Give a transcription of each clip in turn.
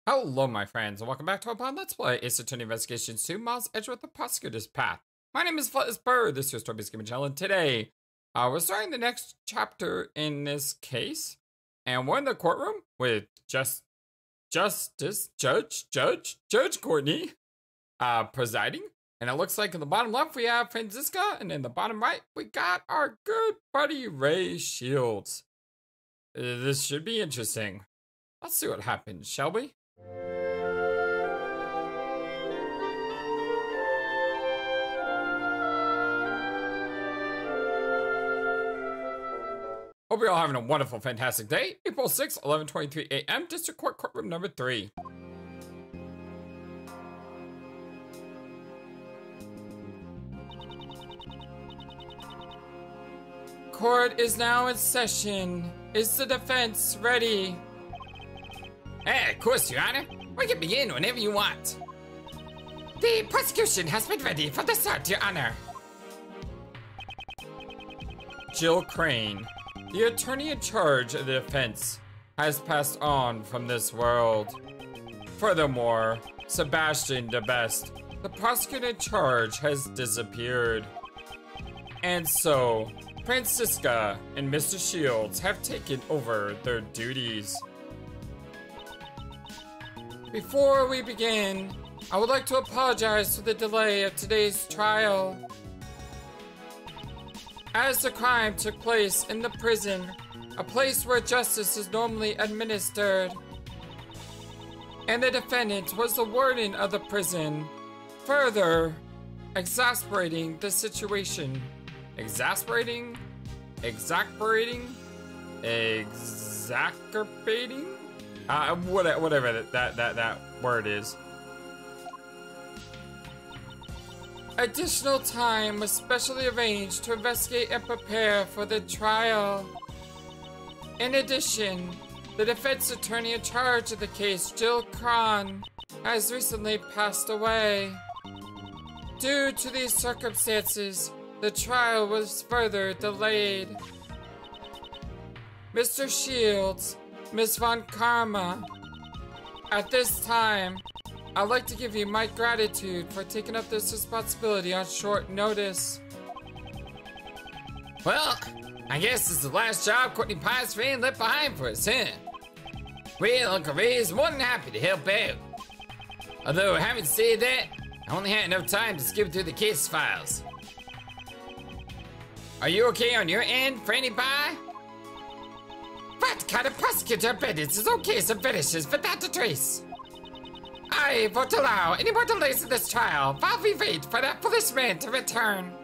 Hello, my friends, and welcome back to our pod Let's Play Ace Attorney Investigations 2, Miles Edgeworth, the Prosecutor's Path. My name is FlightlessBird, this is your story-based gaming channel, and today, we're starting the next chapter in this case, and we're in the courtroom with Judge Courtney, presiding, and it looks like in the bottom left we have Franziska, and in the bottom right, we got our good buddy Ray Shields. This should be interesting. Let's see what happens, shall we? Hope you're all having a wonderful, fantastic day. April 6th, 11:23 a.m. District Court Courtroom number 3. Court is now in session. Is the defense ready? Of course, Your Honor. We can begin whenever you want. The prosecution has been ready for the start, Your Honor. Jill Crane, the attorney in charge of the defense, has passed on from this world. Furthermore, Sebastian DeBest, the prosecutor in charge, has disappeared. And so, Franziska and Mr. Shields have taken over their duties. Before we begin, I would like to apologize for the delay of today's trial. As the crime took place in the prison, a place where justice is normally administered, and the defendant was the warden of the prison, further exasperating the situation. Exasperating? Exacerbating? Exacerbating? Whatever that word is. Additional time was specially arranged to investigate and prepare for the trial. In addition, the defense attorney in charge of the case, Jill Crane, has recently passed away. Due to these circumstances, the trial was further delayed. Mr. Shields, Ms. Von Karma, at this time, I'd like to give you my gratitude for taking up this responsibility on short notice. Well, I guess this is the last job Courtney Pye's fan left behind for us, huh? Well, Uncle Ray is more than happy to help out. Although, having said that, I only had enough time to skim through the case files. Are you okay on your end, Franny Pye? What kind of prosecutor benefits his own case and finishes without a trace? I won't allow any more delays in this trial while we wait for that foolish man to return.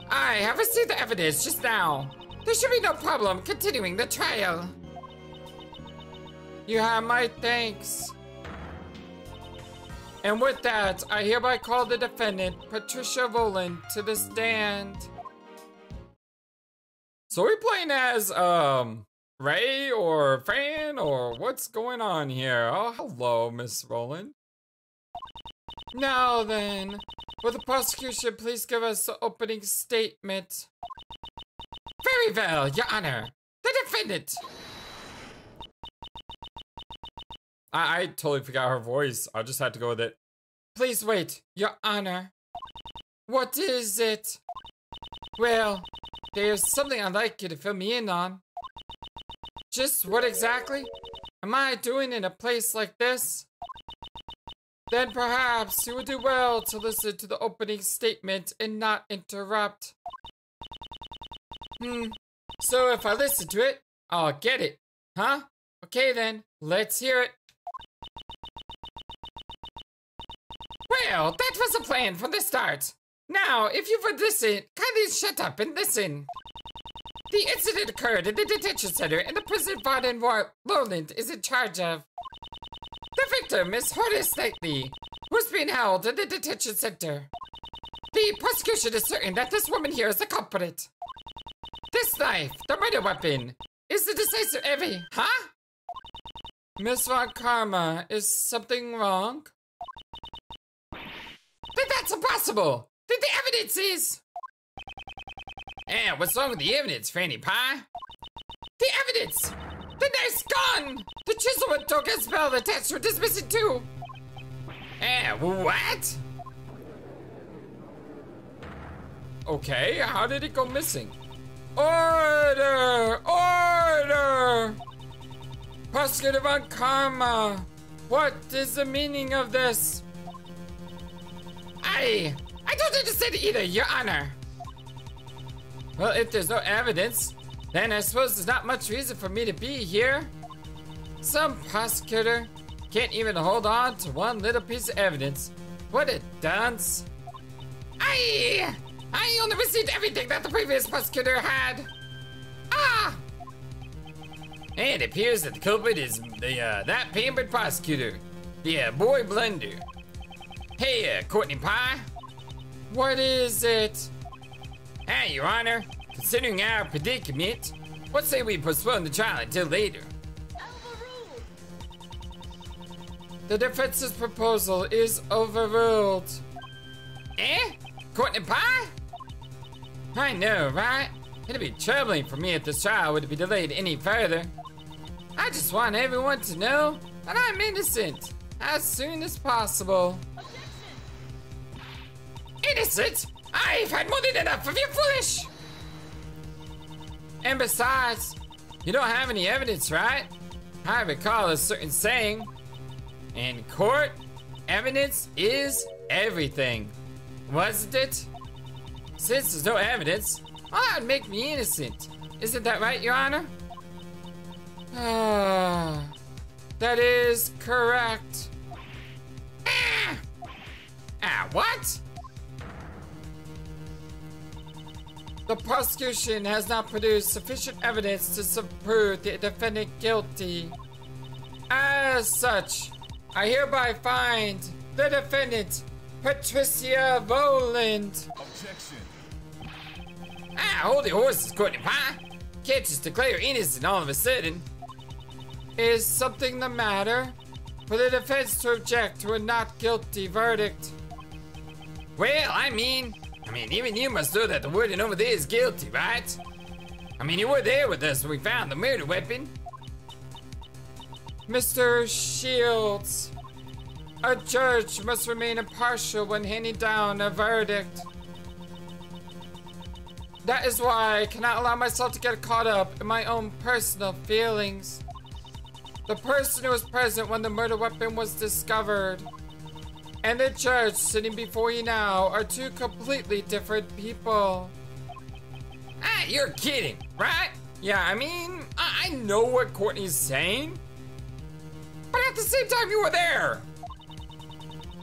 I have received the evidence just now. There should be no problem continuing the trial. You have my thanks. And with that, I hereby call the defendant, Patricia Rowland, to the stand. So are we playing as, Ray or Fran or what's going on here? Oh, hello, Miss Rowland. Now then, will the prosecution please give us the opening statement? Very well, Your Honor. The defendant. I totally forgot her voice. I just had to go with it. Please wait, Your Honor. What is it? Well, there's something I'd like you to fill me in on. Just what exactly am I doing in a place like this? Then perhaps you would do well to listen to the opening statement and not interrupt. So if I listen to it, I'll get it, huh? Okay then, let's hear it. Well, that was the plan from the start. Now, if you would listen, kindly shut up and listen. The incident occurred in the detention center and the prison warden Rowland is in charge of. The victim is Horace Knightley, who's being held in the detention center. The prosecution is certain that this woman here is the culprit. This knife, the murder weapon, is the decisive enemy, huh? Miss Von Karma, is something wrong? Then that's impossible! Then the evidence is... what's wrong with the evidence, Franny Pye? The evidence! The knife's gone! The chisel with token spell attached to it is missing too! What? Okay, how did it go missing? Order! Order! Prosecutor von Karma! What is the meaning of this? I don't understand either, Your Honor. Well, if there's no evidence, then I suppose there's not much reason for me to be here. Some prosecutor can't even hold on to one little piece of evidence. What a dunce. I only received everything that the previous prosecutor had. And it appears that the culprit is that pampered prosecutor, the boy Blunder. Hey, Courtney Pie. What is it? Hey, Your Honor, considering our predicament, what say we postpone the trial until later? The defense's proposal is overruled. Courtney Pie? I know, right? It'd be troubling for me if this trial would be delayed any further. I just want everyone to know that I'm innocent as soon as possible. Innocent? I've had more than enough of your foolish! And besides, you don't have any evidence, right? I recall a certain saying, in court, evidence is everything. Wasn't it? Since there's no evidence, all that would make me innocent. Isn't that right, Your Honor? That is correct. What? The prosecution has not produced sufficient evidence to prove the defendant guilty. As such, I hereby find the defendant, Patricia Voland. Objection. Hold your horses, Courtney Pie. Can't just declare her innocent all of a sudden. Is something the matter? For the defense to object to a not guilty verdict. Well, I mean, even you must know that the warden over there is guilty, right? You were there with us when we found the murder weapon. Mr. Shields, a judge must remain impartial when handing down a verdict. That is why I cannot allow myself to get caught up in my own personal feelings. The person who was present when the murder weapon was discovered and the judge sitting before you now are two completely different people. You're kidding, right? Yeah, I know what Courtney's saying, but at the same time you were there.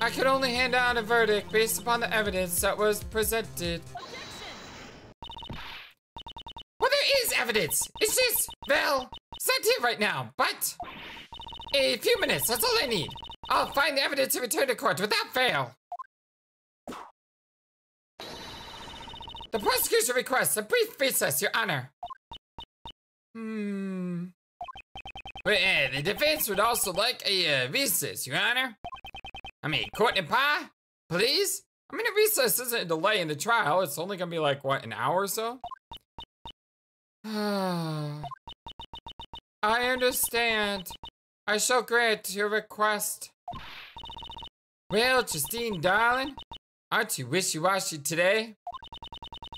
I could only hand down a verdict based upon the evidence that was presented. Well, there is evidence. It's just, well, it's not here right now, but a few minutes, that's all I need. I'll find the evidence and return to court without fail. The prosecution requests a brief recess, Your Honor. Well, the defense would also like a recess, Your Honor. Courtney Pie, please? A recess isn't a delay in the trial. It's only gonna be like, what, an hour or so? I understand. I shall grant your request. Well, Justine, darling, aren't you wishy-washy today?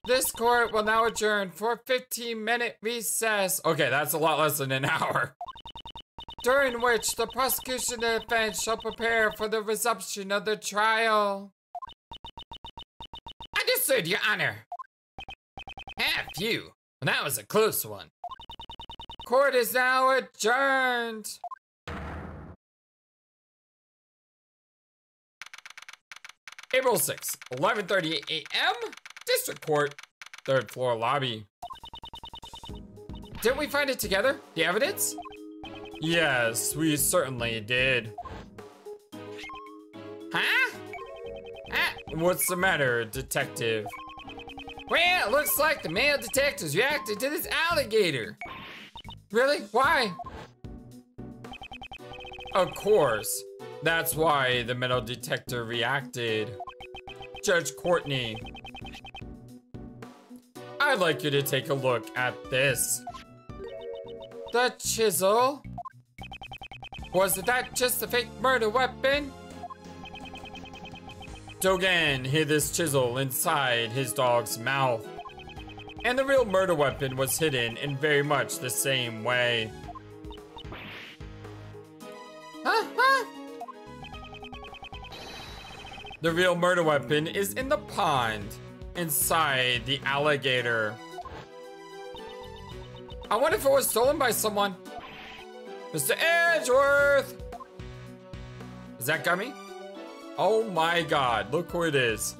This court will now adjourn for a 15-minute recess. Okay, that's a lot less than an hour. During which the prosecution and defense shall prepare for the resumption of the trial. Understood, Your Honor. Phew. Well, that was a close one. Court is now adjourned. April 6th, 11:38 a.m. District Court, 3rd floor lobby. Didn't we find it together? The evidence? Yes, we certainly did. Huh? What's the matter, detective? Well, it looks like the male detectives reacted to this alligator. Really? Why? Of course. That's why the metal detector reacted. Judge Courtney, I'd like you to take a look at this. The chisel? Was that just a fake murder weapon? Dogen hid this chisel inside his dog's mouth. And the real murder weapon was hidden in very much the same way. The real murder weapon is in the pond, inside the alligator. I wonder if it was stolen by someone. Mr. Edgeworth! Is that Gummy? Oh my god, look who it is.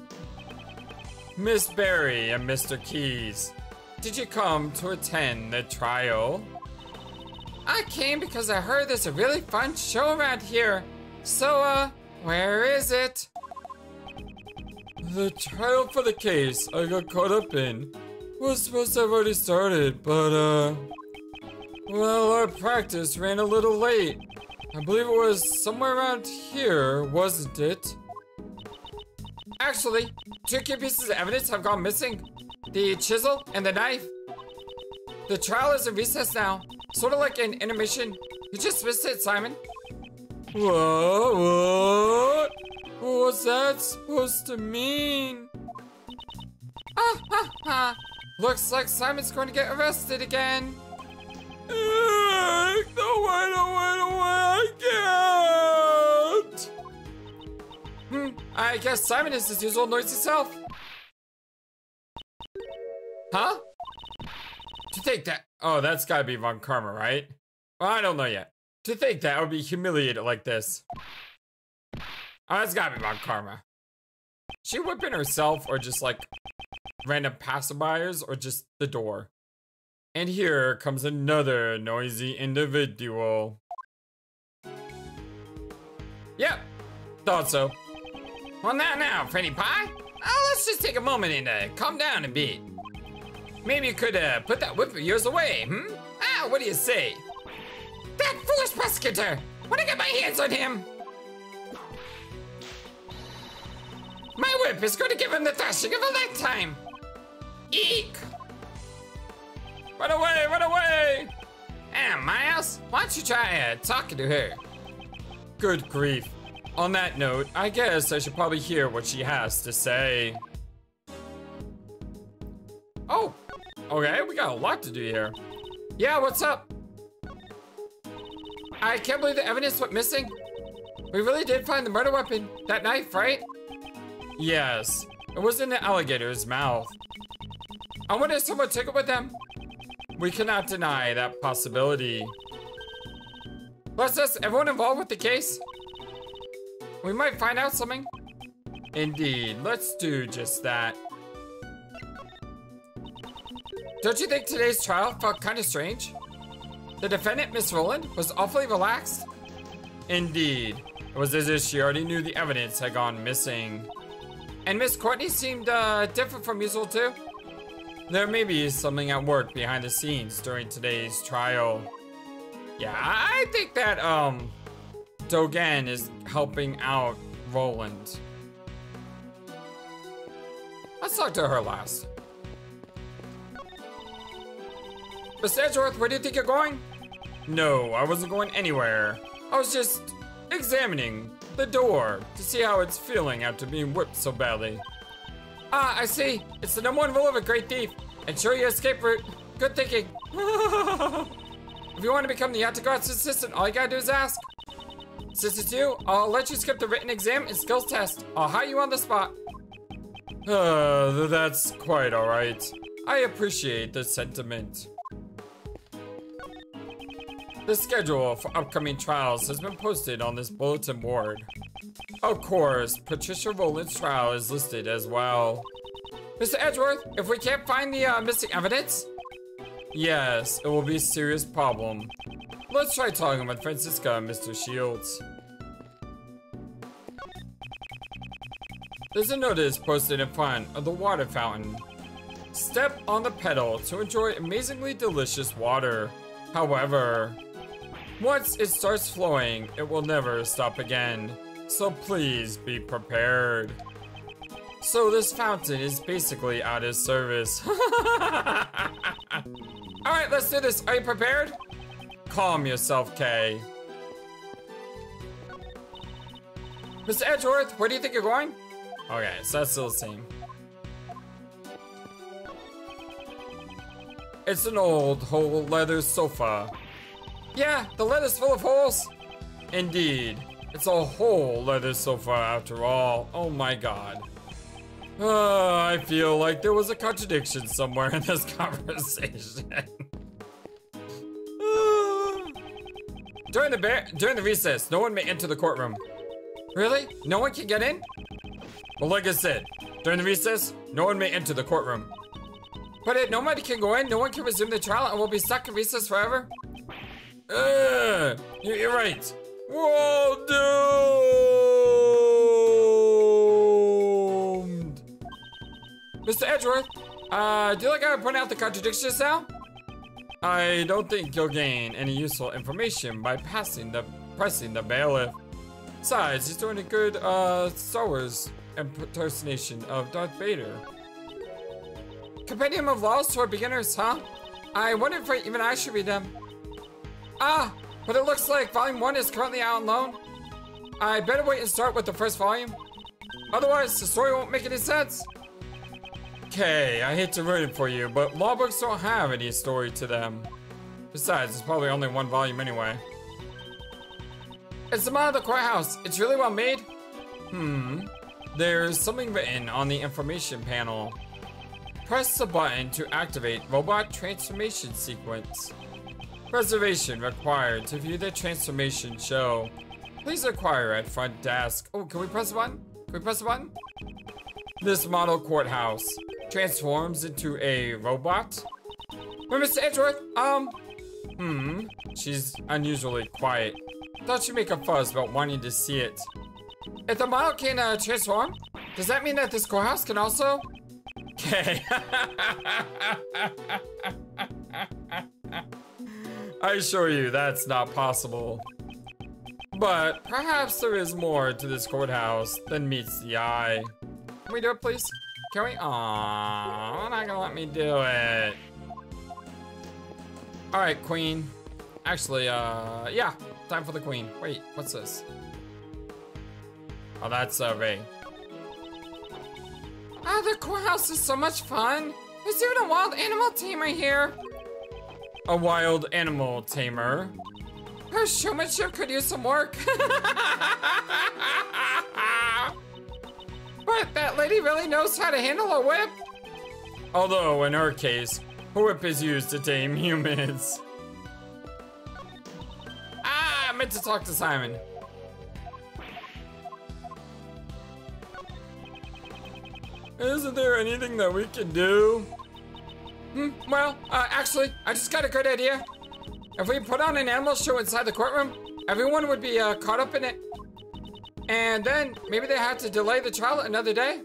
Miss Berry and Mr. Keys. Did you come to attend the trial? I came because I heard there's a really fun show around here. So, where is it? The trial for the case I got caught up in was supposed to have already started, but, well, our practice ran a little late. I believe it was somewhere around here, wasn't it? Actually, 2 key pieces of evidence have gone missing. The chisel and the knife. The trial is in recess now, sort of like an intermission. You just missed it, Simon. What? What's that supposed to mean? Looks like Simon's going to get arrested again. No, I can't. I guess Simon is his usual noisy self. Huh? To think that, oh, that's gotta be Von Karma, right? Well, I don't know yet. To think that I would be humiliated like this. Oh, that's gotta be Von Karma. She whipping herself or just like random passerbyers or just the door? And here comes another noisy individual. Yep, thought so. Well, now, Freddy Pie. Let's just take a moment and calm down a bit. Maybe you could put that whip of yours away, what do you say? That foolish prosecutor! When I get my hands on him! My whip is going to give him the thrashing of a lifetime! Eek! Run away, run away! Miles, why don't you try talking to her? Good grief. On that note, I guess I should probably hear what she has to say. Oh, okay, we got a lot to do here. Yeah, what's up? I can't believe the evidence went missing. We really did find the murder weapon, that knife, right? Yes, it was in the alligator's mouth. I wonder if someone took it with them. We cannot deny that possibility. Let's ask everyone involved with the case. We might find out something. Indeed, let's do just that. Don't you think today's trial felt kind of strange? The defendant, Miss Rowland, was awfully relaxed. Indeed, it was as if she already knew the evidence had gone missing. And Miss Courtney seemed different from usual too. There may be something at work behind the scenes during today's trial. Yeah, I think that Dogen is helping out Roland. Let's talk to her last. Miss Edgeworth, where do you think you're going? No, I wasn't going anywhere. I was just examining the door to see how it's feeling after being whipped so badly. I see. It's the #1 rule of a great thief. Ensure your escape route. Good thinking. If you want to become the Yatagarasu Assistant, all you gotta do is ask. Since it's you, I'll let you skip the written exam and skills test. I'll hire you on the spot. That's quite alright. I appreciate the sentiment. The schedule for upcoming trials has been posted on this bulletin board. Of course, Patricia Rowland's trial is listed as well. Mr. Edgeworth, if we can't find the missing evidence? Yes, it will be a serious problem. Let's try talking with Francisca and Mr. Shields. There's a notice posted in front of the water fountain. Step on the pedal to enjoy amazingly delicious water. However, once it starts flowing, it will never stop again. So please be prepared. So this fountain is basically out of service. Alright, let's do this. Are you prepared? Calm yourself, Kay. Mr. Edgeworth, where do you think you're going? Okay, so that's still the same. It's an old whole leather sofa. Yeah, the leather's full of holes. Indeed. It's a whole leather sofa after all. Oh my god. I feel like there was a contradiction somewhere in this conversation. During the recess, no one may enter the courtroom. Really? No one can get in? Well, like I said, during the recess, no one may enter the courtroom. But nobody can go in, no one can resume the trial, and we'll be stuck in recess forever? You're right. We're doomed. Mr. Edgeworth, do you like how I point out the contradictions now? I don't think you'll gain any useful information by pressing the bailiff. Besides, he's doing a good Star Wars impersonation of Darth Vader. Compendium of Laws for Beginners, huh? I wonder if even I should read them. Ah, but it looks like Volume 1 is currently out on loan. I better wait and start with the first volume. Otherwise, the story won't make any sense. Okay, I hate to ruin it for you, but law books don't have any story to them. Besides, it's probably only one volume anyway. It's the model of the courthouse. It's really well made. There's something written on the information panel. Press the button to activate robot transformation sequence. Reservation required to view the transformation show. Please acquire at front desk. Oh, can we press the button? Can we press the button? This model courthouse transforms into a robot. Wait, Mr. Edgeworth, she's unusually quiet. Thought she'd make a fuss about wanting to see it. If the model can transform, does that mean that this courthouse can also? Okay. I assure you that's not possible. But perhaps there is more to this courthouse than meets the eye. Can we do it, please? Can we? Aww, they're not gonna let me do it. All right, Queen. Actually, yeah, time for the Queen. Wait, what's this? Oh, that's Ray. Ah, the courthouse is so much fun. There's even a wild animal tamer here. A wild animal tamer? Her showmanship could use some work. But that lady really knows how to handle a whip. Although, in her case, a whip is used to tame humans. Ah, I meant to talk to Simon. Isn't there anything that we can do? Well, actually, I just got a good idea. If we put on an animal show inside the courtroom, everyone would be caught up in it. And then maybe they have to delay the trial another day.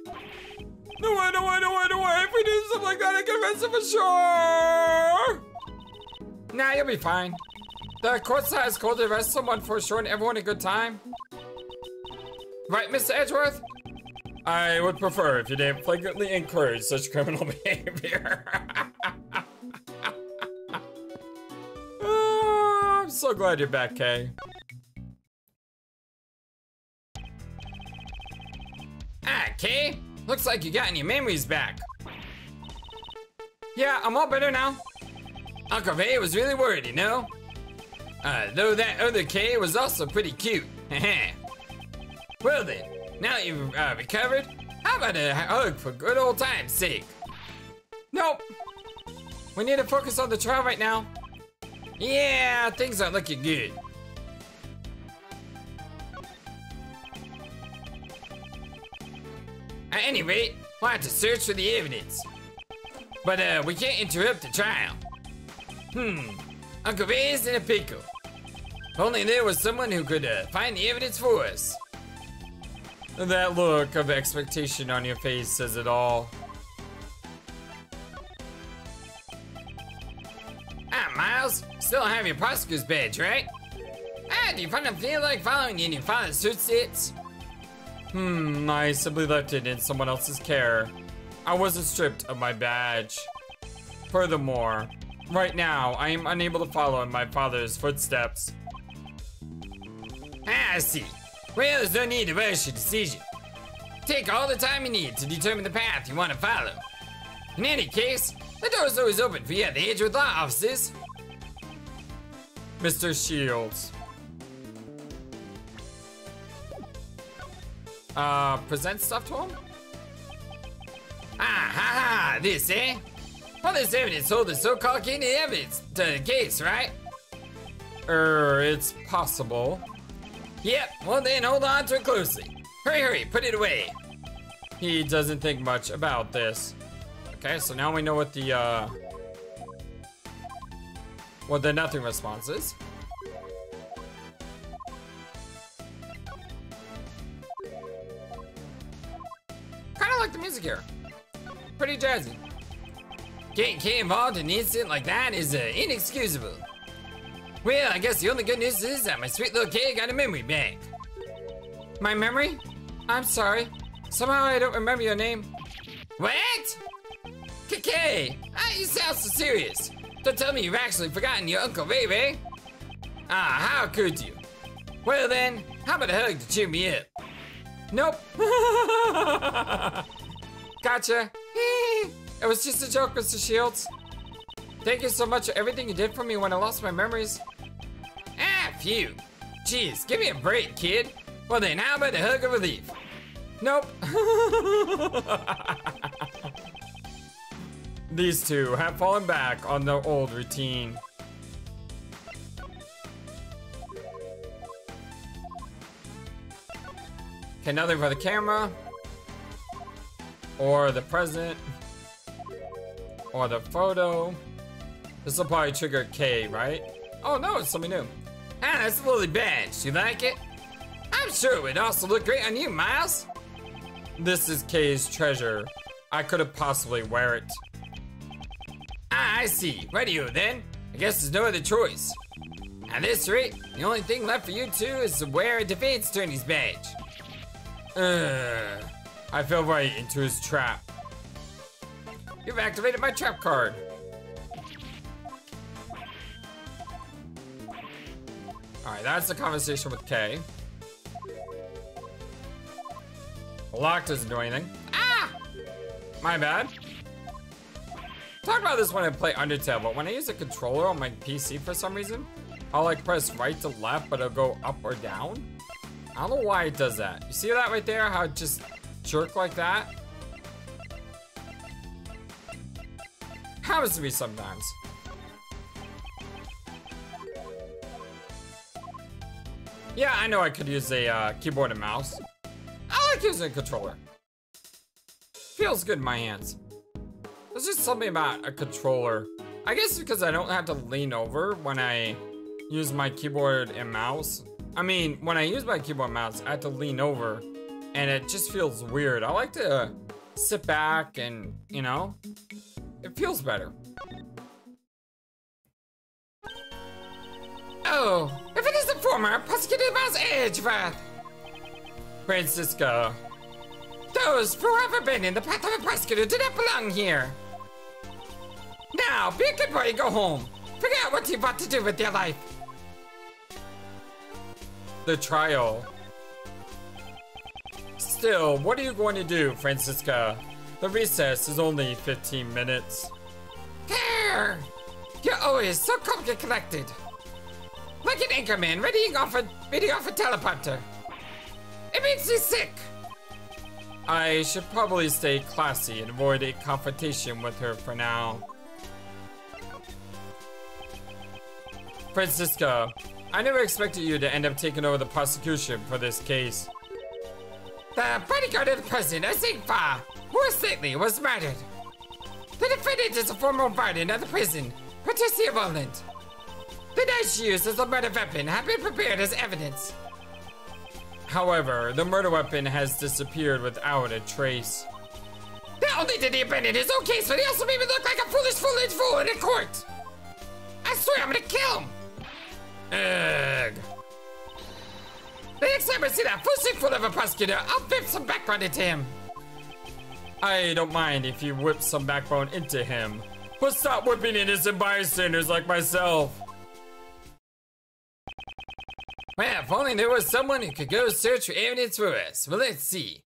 No way. If we do something like that, I convince them for sure. Nah, you'll be fine. The court has called to arrest someone for showing everyone a good time. Right, Mr. Edgeworth? I would prefer if you didn't flagrantly encourage such criminal behavior. I'm so glad you're back, Kay. Ah, Kay, looks like you gotten your memories back. Yeah, I'm all better now. Uncle Ray was really worried, you know? Though that other Kay was also pretty cute. Well then, now you've recovered, how about a hug for good old time's sake? Nope. We need to focus on the trial right now. Yeah, things aren't looking good. At any rate, we'll have to search for the evidence. But we can't interrupt the trial. Uncle Ray's in a pickle. If only there was someone who could find the evidence for us. That look of expectation on your face says it all. Ah, Miles, still have your prosecutor's badge, right? Ah, do you finally feel like following in your father's footsteps? I simply left it in someone else's care. I wasn't stripped of my badge. Furthermore, right now, I am unable to follow in my father's footsteps. I see. Well, there's no need to rush your decision. Take all the time you need to determine the path you want to follow. In any case, the door's always open for you at the Edgeworth Law offices. Mr. Shields. Present stuff to him? Ha, this, eh? All this evidence holds the so-called key evidence to the case, right? It's possible. Yep, well then hold on to it closely. Hurry, put it away. He doesn't think much about this. Okay, so now we know what the nothing response is. Kinda like the music here. Pretty jazzy. Getting involved in an incident like that is inexcusable. Well, I guess the only good news is that my sweet little Kay got a memory back. My memory? I'm sorry. Somehow I don't remember your name. What? Kay, you sound so serious. Don't tell me you've actually forgotten your Uncle Ray Ray. How could you? Well then, how about a hug to cheer me up? Nope. Gotcha. It was just a joke, Mr. Shields. Thank you so much for everything you did for me when I lost my memories. Phew. Jeez, give me a break, kid. Well then, how about a hug of relief? Nope. These two have fallen back on their old routine. Okay, nothing for the camera. Or the present. Or the photo. This will probably trigger Kay, right? Oh no, it's something new. That's a lovely badge. You like it? I'm sure it would also look great on you, Miles. This is Kay's treasure. I could have possibly wear it. I see. Radio then. I guess there's no other choice. At this rate, the only thing left for you two is to wear a defense attorney's badge. I fell right into his trap. You've activated my trap card. Alright, that's the conversation with Kay. Lock doesn't do anything. My bad. Talk about this when I play Undertale, but when I use a controller on my PC for some reason, I'll like press right to left, but it'll go up or down. I don't know why it does that. You see that right there? How it just jerk like that? Happens to me sometimes. Yeah, I know I could use a keyboard and mouse. I like using a controller. Feels good in my hands. There's just something about a controller. I guess because I don't have to lean over when I use my keyboard and mouse. I mean, when I use my keyboard and mouse, I have to lean over and it just feels weird. I like to sit back and, you know, it feels better. Oh, if it is the former Prosecutor Miles Edgeworth. Francisca. Those who have been in the path of a prosecutor do not belong here. Now, be a good boy and go home. Figure out what you want to do with your life. The trial. Still, what are you going to do, Francisca? The recess is only 15 minutes. Grr! You're always so calm and collected. Like an anchorman reading off a teleprompter. It makes me sick. I should probably stay classy and avoid a confrontation with her for now. Francisca, I never expected you to end up taking over the prosecution for this case. The bodyguard of the president, Asingfa, who lately was murdered. The defendant is a former warden of the prison, Patricia Roland. The knife she used as a murder weapon had been prepared as evidence. However, the murder weapon has disappeared without a trace. Not only did he abandon his own case, but he also made me look like a foolish fool in a court. I swear I'm gonna kill him. Ugh. The next time I see that fool of a prosecutor, I'll whip some backbone into him. I don't mind if you whip some backbone into him. But stop whipping innocent bystanders like myself. Well, if only there was someone who could go search for evidence for us. Well, let's see.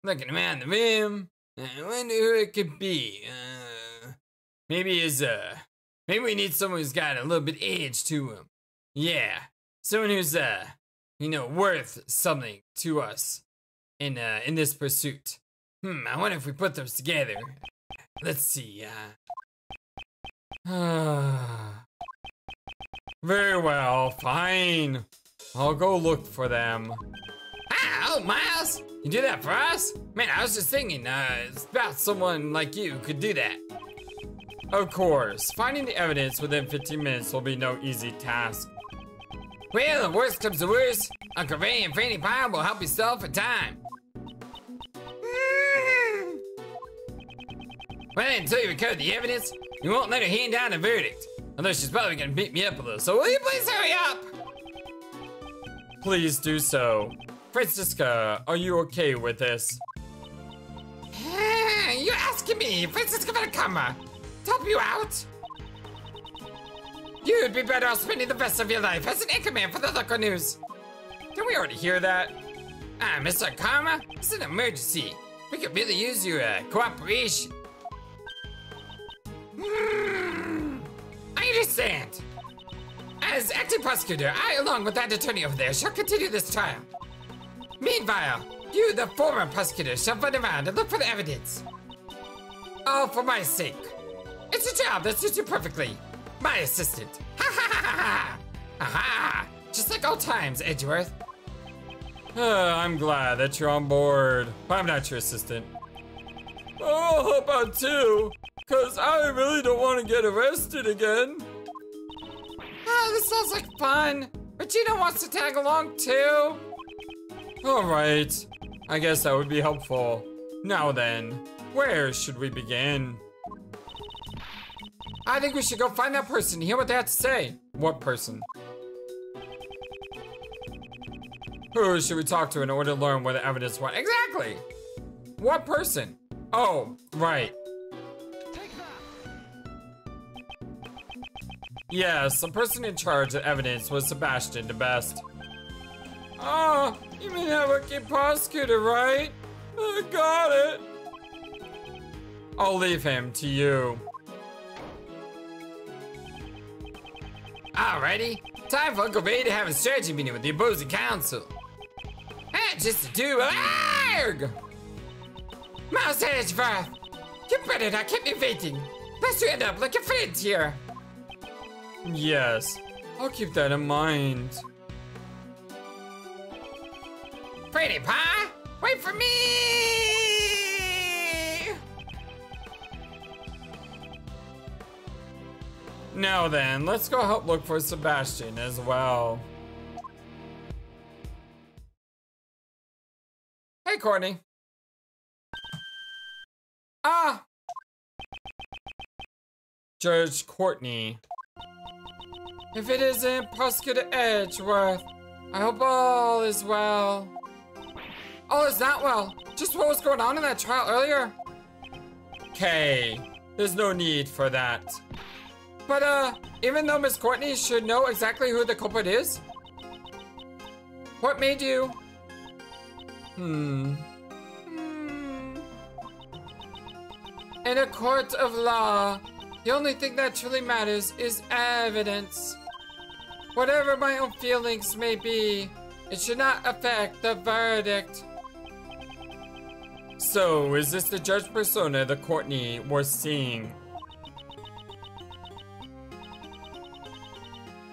Looking around the room. I wonder who it could be. Maybe we need someone who's got a little bit edge to him. Yeah. Someone who's, worth something to us in this pursuit. I wonder if we put those together. Let's see, Very well, fine. I'll go look for them. Oh, Miles! You do that for us? Man, I was just thinking, it's about someone like you who could do that. Of course, finding the evidence within 15 minutes will be no easy task. Well, the worst comes to worst, Uncle Ray and Franny Pie will help you sell for time. Well, until you recover the evidence, you won't let her hand down a verdict. Although she's probably gonna beat me up a little, so will you please hurry up? Please do so. Francisca, are you okay with this? You're asking me, Francisca Valacama, to help you out? You'd be better off spending the rest of your life as an anchorman for the local news. Didn't we already hear that? Mr. Karma, it's an emergency. We could really use your cooperation. I understand. As acting prosecutor, I, along with that attorney over there, shall continue this trial. Meanwhile, you, the former prosecutor, shall run around and look for the evidence. All for my sake. It's a job that suits you perfectly. My assistant. Ha ha ha ha ha! Aha! Just like old times, Edgeworth. I'm glad that you're on board, but I'm not your assistant. I'll help out too, because I really don't want to get arrested again. Oh, this sounds like fun. Regina wants to tag along too. Alright, I guess that would be helpful. Now then, where should we begin? I think we should go find that person and hear what they have to say. What person? Who should we talk to in order to learn where the evidence went? Exactly! What person? Oh, right. Yes, the person in charge of evidence was Sebastian the Best. Oh, you mean Advocate Prosecutor, right? I got it. I'll leave him to you. Alrighty, time for Uncle Ray to have a strategy meeting with the opposing counsel. Just to do arg! Miles Edgeworth, you better not keep me waiting. Lest you end up like your friend here. Yes, I'll keep that in mind. Pretty Pie, wait for me! Now then, let's go help look for Sebastian as well. Hey, Courtney. Judge Courtney. If it isn't Prosecutor Edgeworth, I hope all is well. All is not well. Just what was going on in that trial earlier? Kay, there's no need for that. But, even though Miss Courtney should know exactly who the culprit is? What made you? In a court of law, the only thing that truly matters is evidence. Whatever my own feelings may be, it should not affect the verdict. So, is this the judge persona the Courtney was seeing?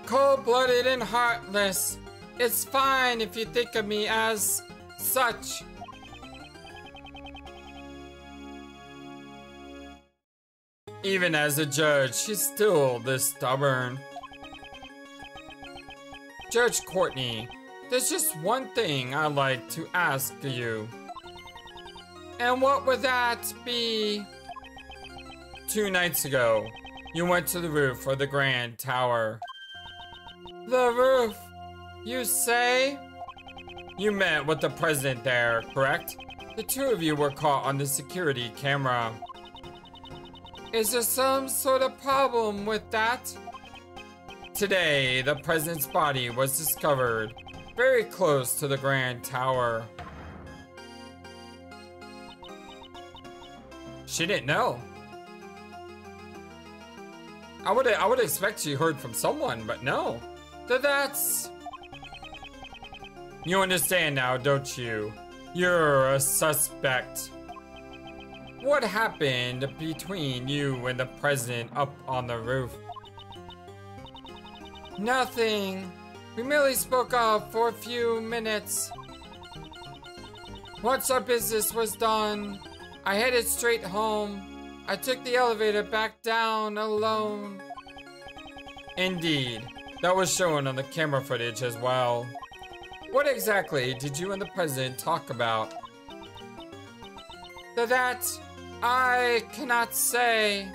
Cold-blooded and heartless. It's fine if you think of me as such. Even as a judge, she's still this stubborn. Judge Courtney, there's just one thing I'd like to ask you. And what would that be? 2 nights ago, you went to the roof of the Grand Tower. The roof, you say? You met with the president there, correct? The two of you were caught on the security camera. Is there some sort of problem with that? Today, the president's body was discovered very close to the Grand Tower. She didn't know. I would expect she heard from someone, but no. That's... You understand now, don't you? You're a suspect. What happened between you and the president up on the roof? Nothing. We merely spoke up for a few minutes. Once our business was done, I headed straight home. I took the elevator back down alone. Indeed, that was shown on the camera footage as well. What exactly did you and the president talk about? That I cannot say.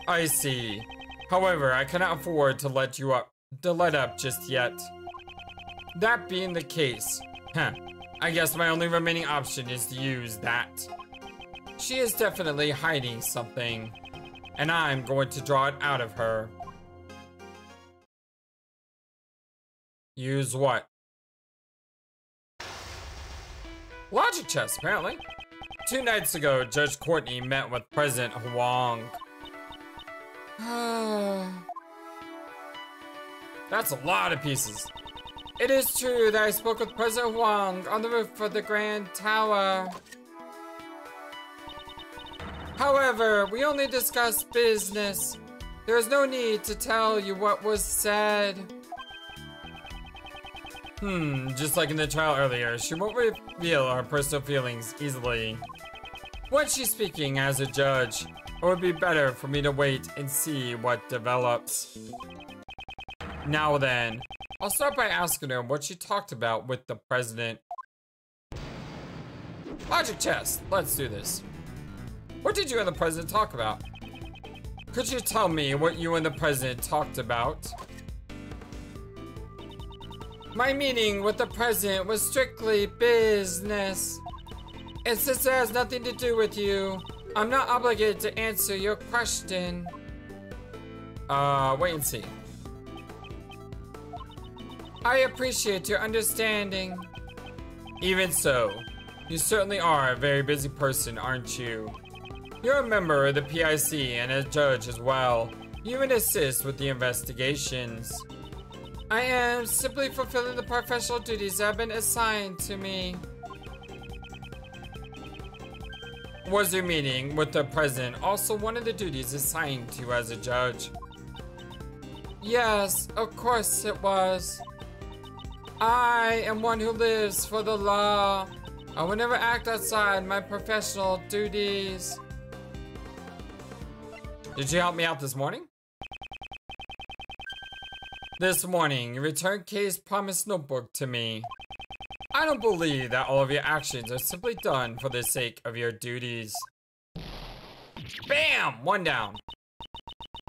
I see. However, I cannot afford to let up just yet. That being the case, I guess my only remaining option is to use that. She is definitely hiding something, and I'm going to draw it out of her. Use what? Logic chess, apparently. 2 nights ago, Judge Courtney met with President Huang. That's a lot of pieces. It is true that I spoke with President Huang on the roof of the Grand Tower. However, we only discussed business. There is no need to tell you what was said. Just like in the trial earlier, she won't reveal her personal feelings easily. When she's speaking as a judge, it would be better for me to wait and see what develops. Now then, I'll start by asking her what she talked about with the president. Logic chess, let's do this. What did you and the president talk about? Could you tell me what you and the president talked about? My meeting with the president was strictly business. And since it has nothing to do with you, I'm not obligated to answer your question. Wait and see. I appreciate your understanding. Even so, you certainly are a very busy person, aren't you? You're a member of the PIC and a judge as well. You even assist with the investigations. I am simply fulfilling the professional duties that have been assigned to me. Was your meeting with the president also one of the duties assigned to you as a judge? Yes, of course it was. I am one who lives for the law. I will never act outside my professional duties. Did you help me out this morning? This morning, you returned Kay's promised notebook to me. I don't believe that all of your actions are simply done for the sake of your duties. Bam! 1 down.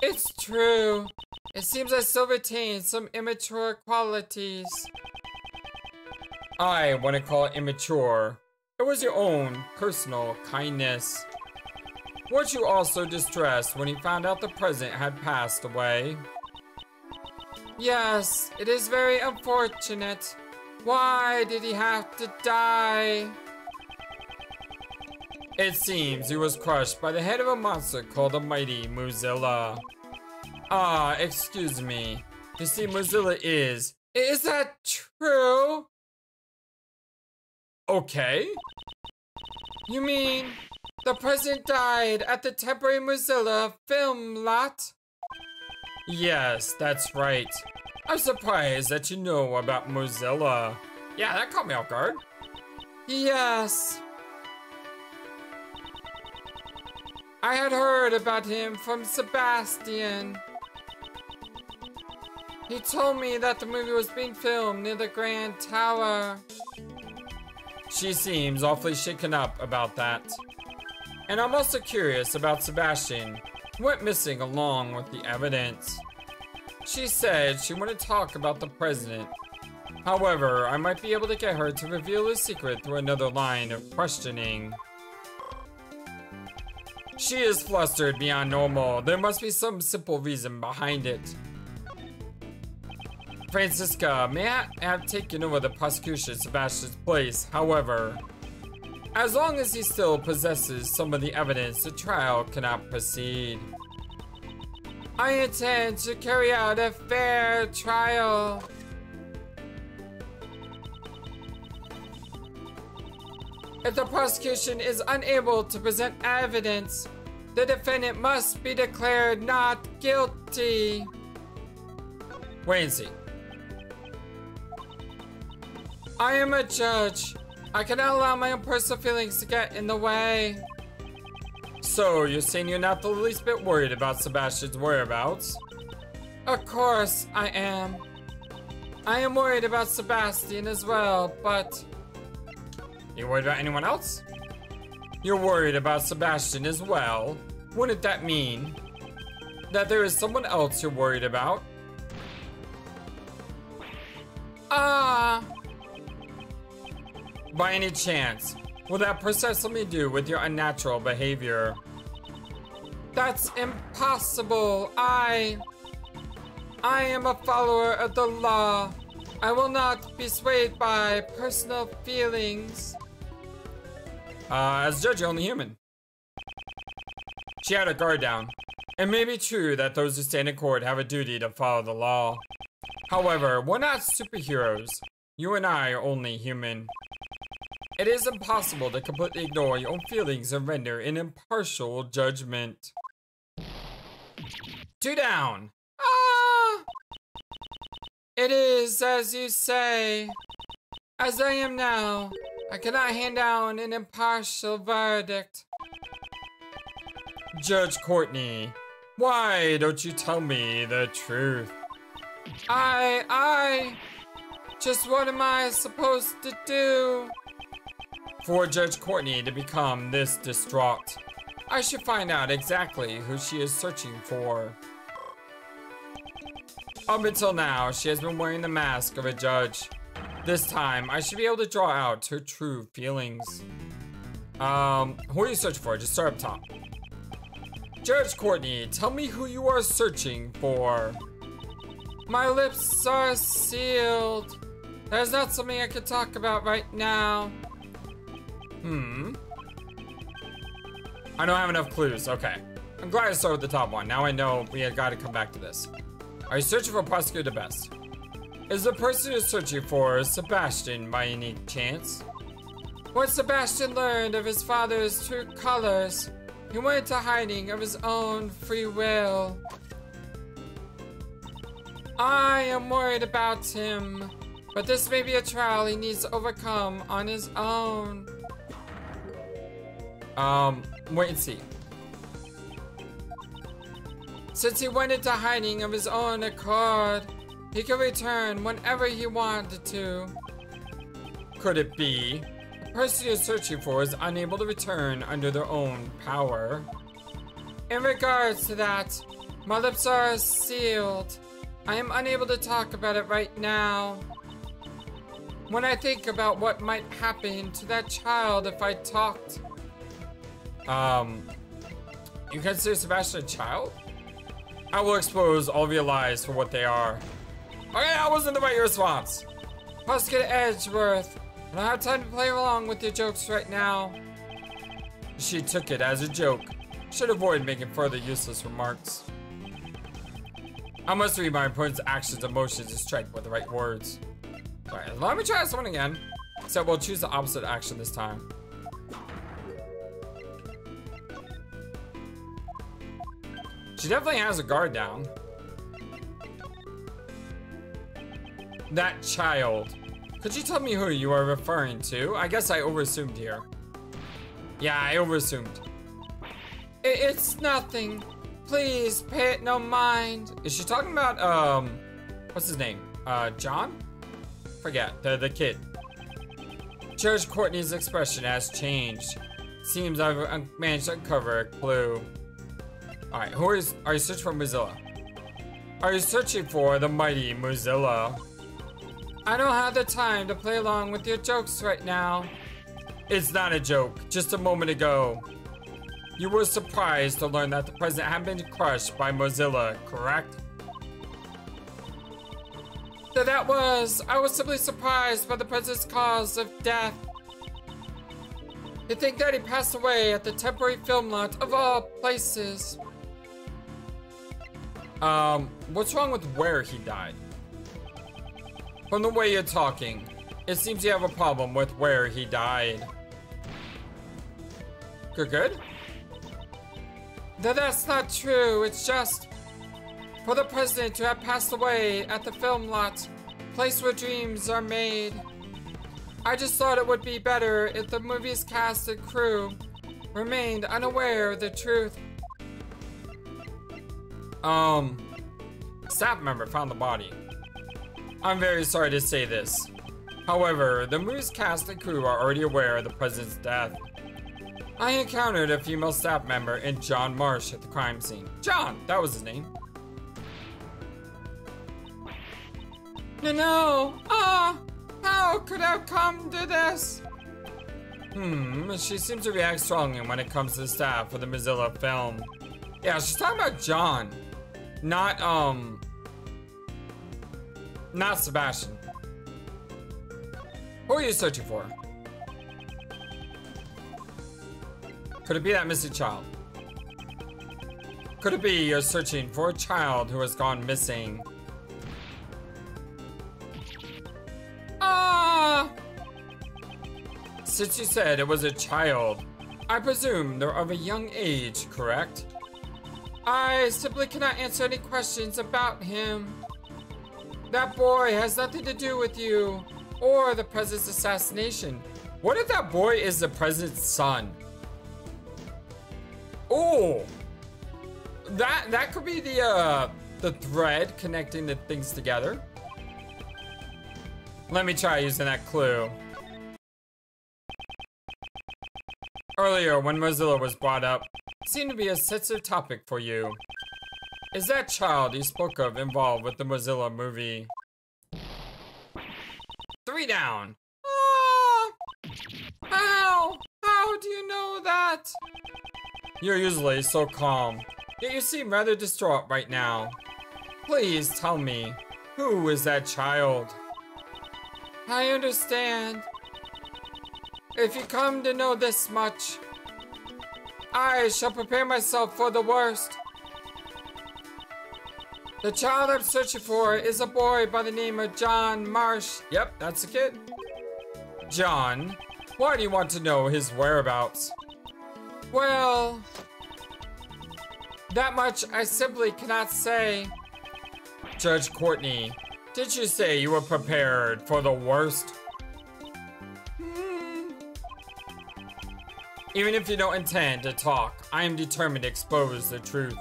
It's true. It seems I still retain some immature qualities. I wouldn't call it immature. It was your own personal kindness. Weren't you also distressed when you found out the president had passed away? Yes, it is very unfortunate. Why did he have to die? It seems he was crushed by the head of a monster called the mighty Mozilla. Excuse me. You see, Mozilla is... Is that true? Okay. You mean the president died at the temporary Mozilla film lot? Yes, that's right. I'm surprised that you know about Mozilla. Yeah, that caught me off guard. Yes. I had heard about him from Sebastian. He told me that the movie was being filmed near the Grand Tower. She seems awfully shaken up about that. And I'm also curious about Sebastian, who went missing along with the evidence. She said she wouldn't talk about the president. However, I might be able to get her to reveal his secret through another line of questioning. She is flustered beyond normal. There must be some simple reason behind it. Francisca may have taken over the prosecution at Sebastian's place. However, as long as he still possesses some of the evidence, the trial cannot proceed. I intend to carry out a fair trial. If the prosecution is unable to present evidence, the defendant must be declared not guilty. Wait and see. I am a judge. I cannot allow my own personal feelings to get in the way. So, you're saying you're not the least bit worried about Sebastian's whereabouts? Of course I am. I am worried about Sebastian as well, but... You worried about anyone else? You're worried about Sebastian as well? Wouldn't that mean that there is someone else you're worried about? By any chance, will that possess something to do with your unnatural behavior? That's impossible. I am a follower of the law. I will not be swayed by personal feelings. As judge, you're only human. She had her guard down. It may be true that those who stand in court have a duty to follow the law. However, we're not superheroes. You and I are only human. It is impossible to completely ignore your own feelings and render an impartial judgment. 2 down. It is as you say. As I am now, I cannot hand down an impartial verdict. Judge Courtney, why don't you tell me the truth? Just what am I supposed to do? For Judge Courtney to become this distraught, I should find out exactly who she is searching for. Up until now, she has been wearing the mask of a judge. This time, I should be able to draw out her true feelings. Who are you searching for? Just start up top. Judge Courtney, tell me who you are searching for. My lips are sealed. There's not something I could talk about right now. I don't have enough clues. Okay. I'm glad I started with the top one. Now I know we have got to come back to this. Are you searching for Prosecutor Best? Is the person you're searching for Sebastian by any chance? When Sebastian learned of his father's true colors, he went into hiding of his own free will. I am worried about him, but this may be a trial he needs to overcome on his own. Wait and see. Since he went into hiding of his own accord, he could return whenever he wanted to. Could it be the person you're searching for is unable to return under their own power? In regards to that, my lips are sealed. I am unable to talk about it right now. When I think about what might happen to that child if I talked. You consider Sebastian a child? I will expose all of your lies for what they are. Okay, that wasn't the right response. Prosecutor Edgeworth, I don't have time to play along with your jokes right now. She took it as a joke. Should avoid making further useless remarks. I must read my opponent's actions and emotions to strike with the right words. Alright, let me try this one again. Except we'll choose the opposite action this time. She definitely has a guard down. That child. Could you tell me who you are referring to? I guess I overassumed here. Yeah, I overassumed. It's nothing. Please pay it no mind. Is she talking about, what's his name? John? Forget, the kid. Judge Courtney's expression has changed. Seems I've managed to uncover a clue. Alright, are you searching for Mozilla? Are you searching for the mighty Mozilla? I don't have the time to play along with your jokes right now. It's not a joke, just a moment ago. You were surprised to learn that the president had been crushed by Mozilla, correct? I was simply surprised by the president's cause of death. You think that he passed away at the temporary film lot of all places? What's wrong with where he died? From the way you're talking, it seems you have a problem with where he died. Good? That's not true. It's just for the president to have passed away at the film lot, place where dreams are made. I just thought it would be better if the movie's cast and crew remained unaware of the truth. Staff member found the body. I'm very sorry to say this. However, the movie's cast and crew are already aware of the president's death. I encountered a female staff member and John Marsh at the crime scene. John, that was his name. No. How could I have come to this? She seems to react strongly when it comes to the staff for the Mozilla film. Yeah, she's talking about John. Not Sebastian. Who are you searching for? Could it be that missing child? Could it be you're searching for a child who has gone missing? Since you said it was a child, I presume they're of a young age, correct? I simply cannot answer any questions about him. That boy has nothing to do with you or the president's assassination. What if that boy is the president's son? Oh, that could be the thread connecting the things together. Let me try using that clue. Earlier, when Mozilla was brought up, it seemed to be a sensitive topic for you. Is that child you spoke of involved with the Mozilla movie? 3 down. How do you know that? You're usually so calm, yet you seem rather distraught right now. Please tell me, who is that child? I understand. If you come to know this much, I shall prepare myself for the worst. The child I'm searching for is a boy by the name of John Marsh. Yep, that's the kid. John, why do you want to know his whereabouts? Well, that much I simply cannot say. Judge Courtney, did you say you were prepared for the worst? Even if you don't intend to talk, I am determined to expose the truth.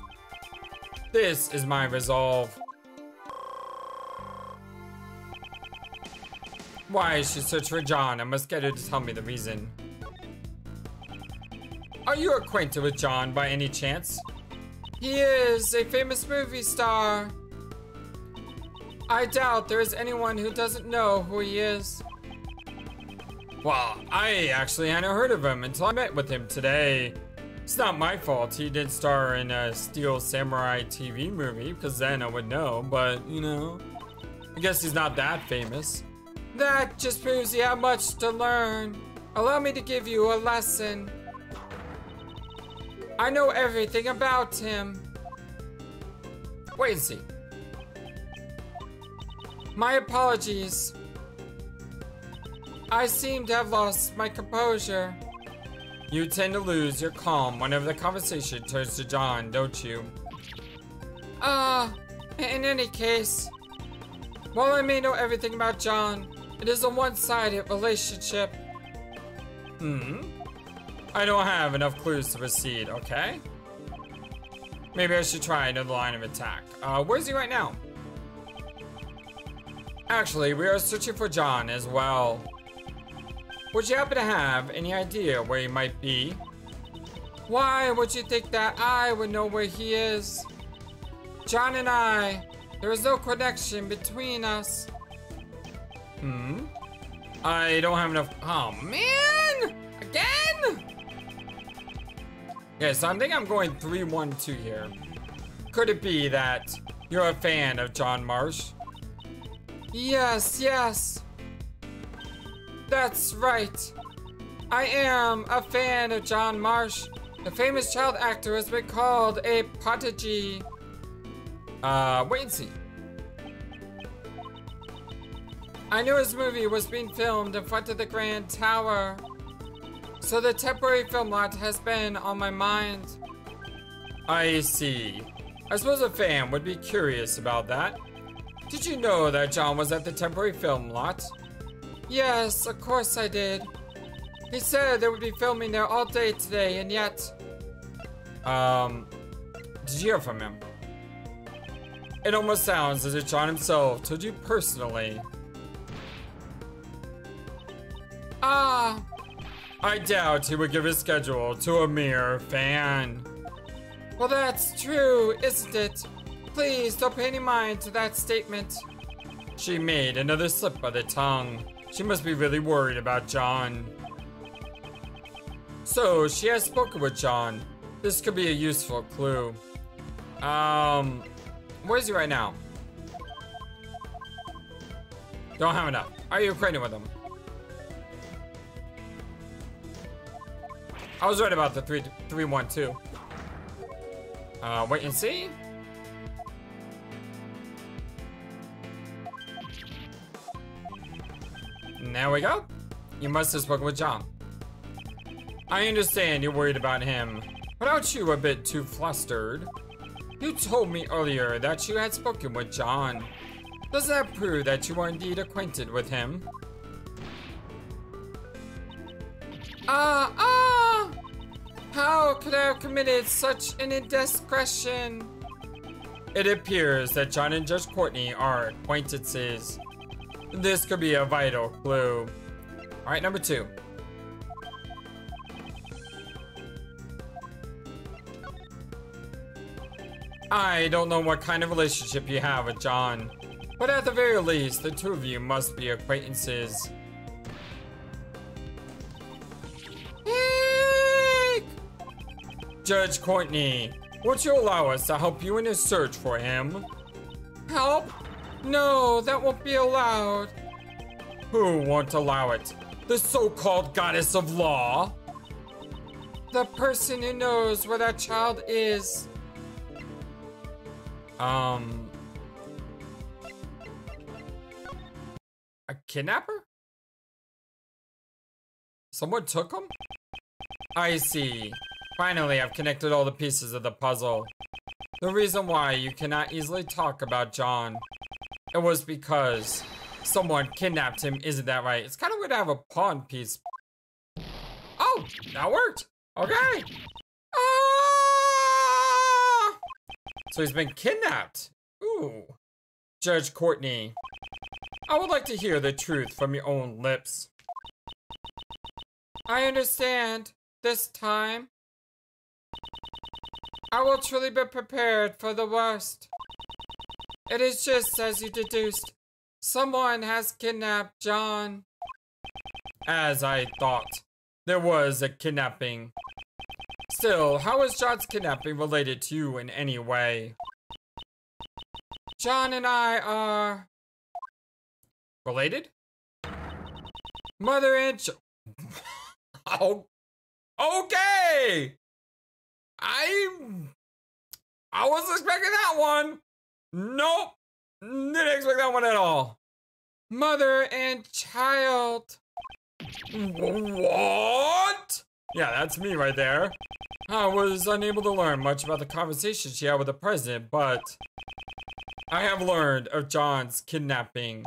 This is my resolve. Why is she searching for John? I must get her to tell me the reason. Are you acquainted with John by any chance? He is a famous movie star. I doubt there is anyone who doesn't know who he is. Well, I actually hadn't heard of him until I met with him today. It's not my fault he didn't star in a Steel Samurai TV movie, because then I would know, but, you know, I guess he's not that famous. That just proves you have much to learn. Allow me to give you a lesson. I know everything about him. Wait and see. My apologies. I seem to have lost my composure. You tend to lose your calm whenever the conversation turns to John, don't you? In any case, while I may know everything about John, it is a one-sided relationship. I don't have enough clues to proceed, okay? Maybe I should try another line of attack. Where's he right now? Actually, we are searching for John as well. Would you happen to have any idea where he might be? Why would you think that I would know where he is? John and I, there is no connection between us. I don't have enough. Oh man! Again? Okay, so I'm thinking I'm going 3-1-2 here. Could it be that you're a fan of John Marsh? Yes, yes. That's right. I am a fan of John Marsh. The famous child actor has been called a prodigy. Wait and see. I knew his movie was being filmed in front of the Grand Tower, so the temporary film lot has been on my mind. I see. I suppose a fan would be curious about that. Did you know that John was at the temporary film lot? Yes, of course I did. He said they would be filming there all day today, and yet... Did you hear from him? It almost sounds as if John himself told you personally. I doubt he would give his schedule to a mere fan. Well, that's true, isn't it? Please don't pay any mind to that statement. She made another slip of the tongue. She must be really worried about John. So, she has spoken with John. This could be a useful clue. Where is he right now? Don't have enough. Are you acquainted with him? I was right about the 3-1-2. Wait and see. And there we go. You must have spoken with John. I understand you're worried about him, but aren't you a bit too flustered? You told me earlier that you had spoken with John. Does that prove that you are indeed acquainted with him? How could I have committed such an indiscretion? It appears that John and Judge Courtney are acquaintances. This could be a vital clue. Alright, number 2. I don't know what kind of relationship you have with John, but at the very least, the two of you must be acquaintances. Judge Courtney, won't you allow us to help you in your search for him? Help? No, that won't be allowed. Who won't allow it? The so-called goddess of law? The person who knows where that child is. A kidnapper? Someone took him? I see. Finally, I've connected all the pieces of the puzzle. The reason why you cannot easily talk about John, it was because someone kidnapped him, isn't that right? It's kind of weird to have a pawn piece. Oh, that worked. Okay. So he's been kidnapped. Ooh. Judge Courtney, I would like to hear the truth from your own lips. I understand. This time, I will truly be prepared for the worst. It is just as you deduced. Someone has kidnapped John. As I thought, there was a kidnapping. Still, how is John's kidnapping related to you in any way? John and I are... related? Mother and Oh, okay! I wasn't expecting that one. Nope. Didn't expect that one at all. Mother and child. What? Yeah, that's me right there. I was unable to learn much about the conversation she had with the president, but I have learned of John's kidnapping.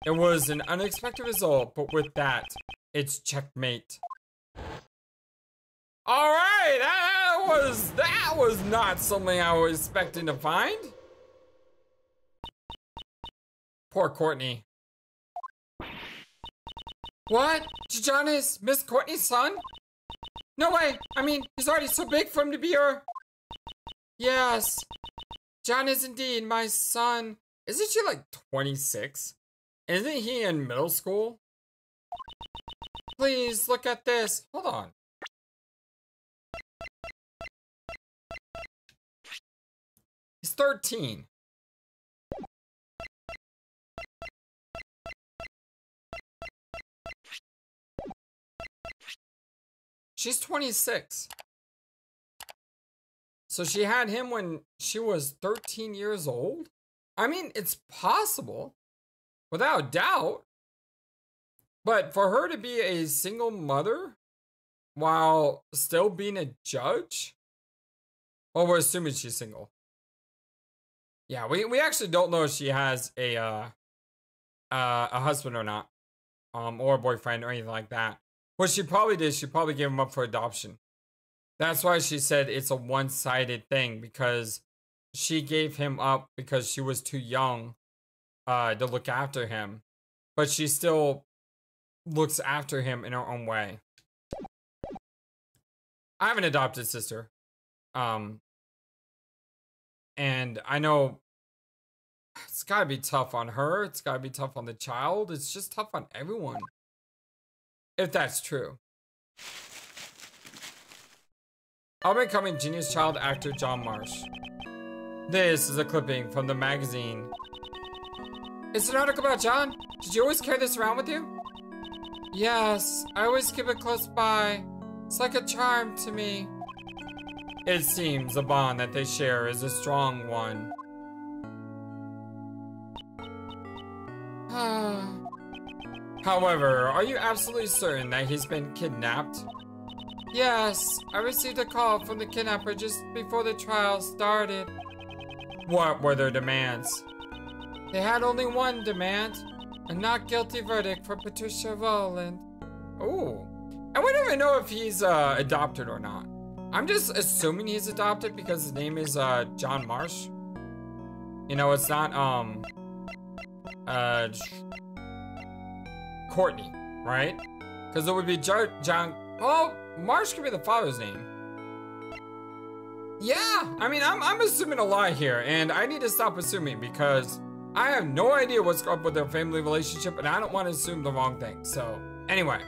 It was an unexpected result, but with that, it's checkmate. All right, that was not something I was expecting to find. Poor Courtney. What? John is Miss Courtney's son? No way! I mean, he's already so big for him to be her. Yes. John is indeed my son. Isn't she like 26? Isn't he in middle school? Please look at this. Hold on. 13. She's 26. So she had him when she was 13 years old? I mean, it's possible. Without doubt. But for her to be a single mother while still being a judge? Well, we're assuming she's single. Yeah, we actually don't know if she has a husband or not. Or a boyfriend or anything like that. What she probably did, she probably gave him up for adoption. That's why she said it's a one-sided thing, because she gave him up because she was too young to look after him. But she still looks after him in her own way. I have an adopted sister. And I know it's gotta be tough on her. It's gotta be tough on the child. It's just tough on everyone. If that's true. I'll be becoming genius child actor John Marsh. This is a clipping from the magazine. It's an article about John. Did you always carry this around with you? Yes, I always keep it close by. It's like a charm to me. It seems the bond that they share is a strong one. However, are you absolutely certain that he's been kidnapped? Yes, I received a call from the kidnapper just before the trial started. What were their demands? They had only one demand, a not guilty verdict for Patricia Rowland. Ooh, and we don't even know if he's adopted or not. I'm just assuming he's adopted because his name is John Marsh. You know, it's not Courtney, right? Because it would be John. Oh, Marsh could be the father's name. Yeah, I mean, I'm assuming a lot here, and I need to stop assuming because I have no idea what's up with their family relationship, and I don't want to assume the wrong thing. So, anyway.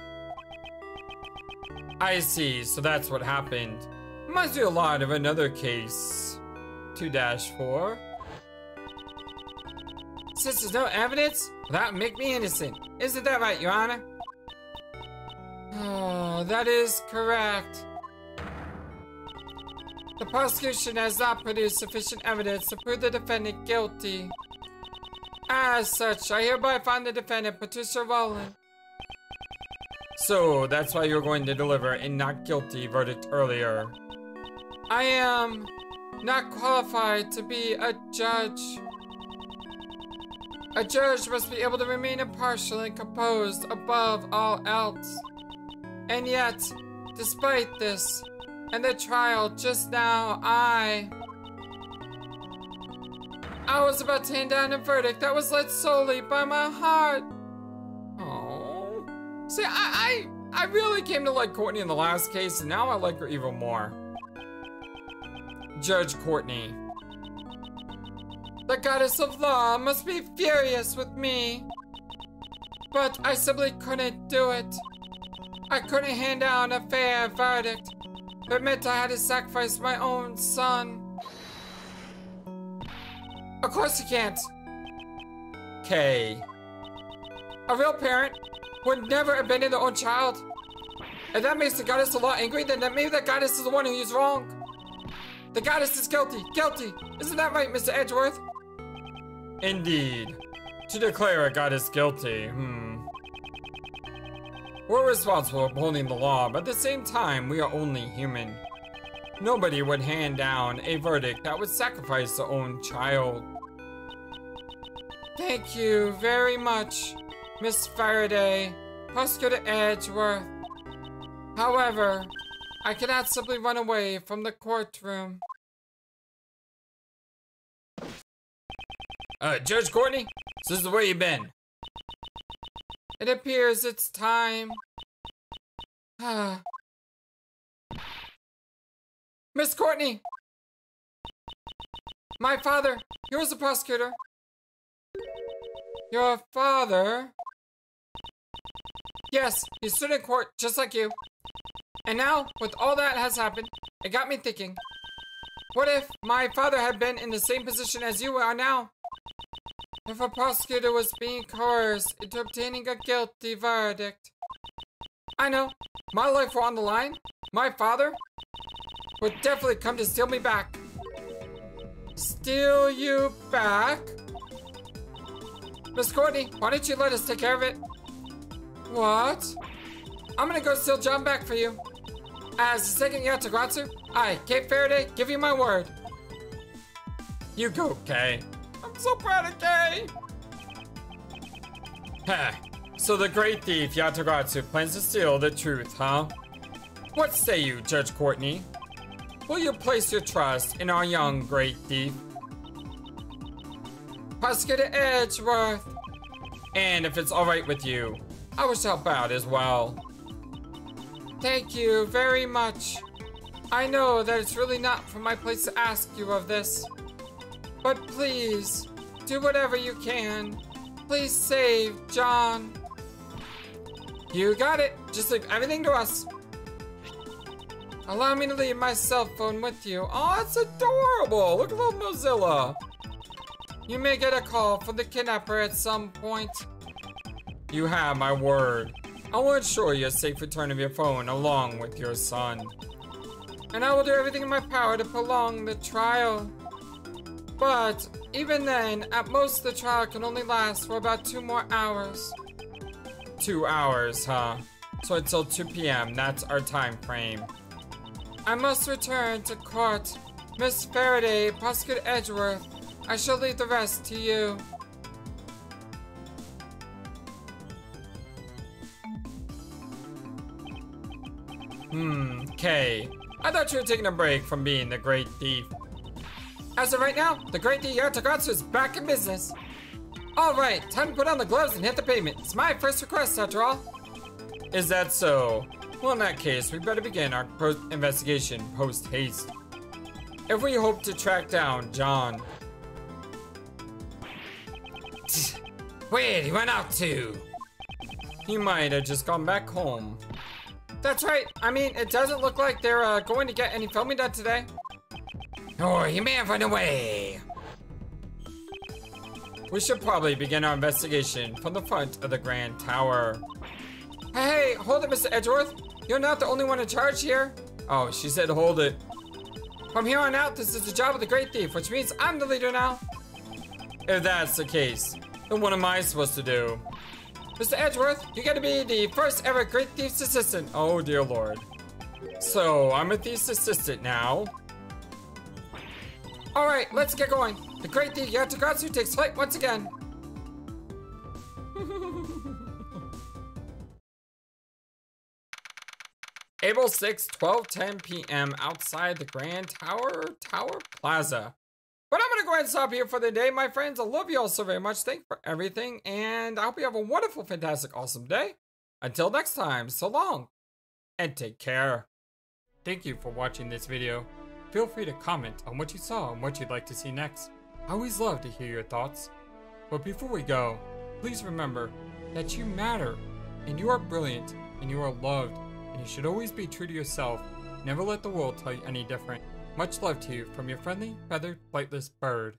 I see, so that's what happened. Reminds me a lot of another case. 2-4. Since there's no evidence, that would make me innocent. Isn't that right, Your Honor? Oh, that is correct. The prosecution has not produced sufficient evidence to prove the defendant guilty. As such, I hereby find the defendant, Patricia Rowland. So, that's why you're going to deliver a not guilty verdict earlier. I am not qualified to be a judge. A judge must be able to remain impartial and composed above all else. And yet, despite this, and the trial just now, I was about to hand down a verdict that was led solely by my heart. Oh. See, I really came to like Courtney in the last case, and now I like her even more. Judge Courtney. The goddess of law must be furious with me. But I simply couldn't do it. I couldn't hand down a fair verdict. It meant I had to sacrifice my own son. Of course you can't. Kay. A real parent would never abandon their own child. If that makes the goddess of law angry, then maybe the goddess is the one who's wrong. The goddess is guilty. Guilty. Isn't that right, Mr. Edgeworth? Indeed. To declare a goddess guilty, We're responsible for upholding the law, but at the same time, we are only human. Nobody would hand down a verdict that would sacrifice their own child. Thank you very much, Miss Faraday, Prosecutor Edgeworth. However, I cannot simply run away from the courtroom. Judge Courtney, this is where you been. It appears it's time. Miss Courtney! My father, he was the prosecutor. Your father? Yes, he stood in court just like you. And now, with all that has happened, it got me thinking. What if my father had been in the same position as you are now? If a prosecutor was being coerced into obtaining a guilty verdict. I know, my life were on the line. My father would definitely come to steal me back. Steal you back? Miss Courtney, why don't you let us take care of it? What? I'm gonna go steal John back for you. As the second Yatagarasu, I, Kay Faraday, give you my word. You go, Kay. I'm so proud of Kay. Heh. So the great thief Yatagarasu plans to steal the truth, huh? What say you, Judge Courtney? Will you place your trust in our young great thief? Prosecutor Edgeworth. And if it's alright with you, I wish to help out as well. Thank you very much. I know that it's really not for my place to ask you of this. But please, do whatever you can. Please save John. You got it. Just leave everything to us. Allow me to leave my cell phone with you. Oh, it's adorable. Look at little Mozilla. You may get a call from the kidnapper at some point. You have my word. I will ensure you a safe return of your phone along with your son. And I will do everything in my power to prolong the trial. But even then, at most the trial can only last for about 2 more hours. 2 hours, huh? So until 2 p.m., that's our time frame. I must return to court. Miss Faraday, Prosecutor Edgeworth, I shall leave the rest to you. Kay. I thought you were taking a break from being the great thief. As of right now, the great thief Yatagarasu is back in business. Alright, time to put on the gloves and hit the pavement. It's my first request, after all. Is that so? Well, in that case, we better begin our investigation post-haste. If we hope to track down John. Where'd he run out to? He might have just gone back home. That's right. I mean, it doesn't look like they're going to get any filming done today. Or he may have run away. We should probably begin our investigation from the front of the Grand Tower. Hey, hold it, Mr. Edgeworth. You're not the only one in charge here. Oh, she said hold it. From here on out, this is the job of the Great Thief, which means I'm the leader now. If that's the case, then what am I supposed to do? Mr. Edgeworth, you get to be the first ever Great Thief's assistant. Oh, dear Lord. So, I'm a thief's assistant now. Alright, let's get going. The Great Thief Yatagarasu takes flight once again. April 6, 12:10 p.m. outside the Grand Tower Plaza. But I'm gonna go ahead and stop here for the day, my friends. I love you all so very much. Thank you for everything, and I hope you have a wonderful, fantastic, awesome day. Until next time, so long, and take care. Thank you for watching this video. Feel free to comment on what you saw and what you'd like to see next. I always love to hear your thoughts. But before we go, please remember that you matter, and you are brilliant, and you are loved, and you should always be true to yourself. Never let the world tell you any different. Much love to you from your friendly, feathered, flightless bird.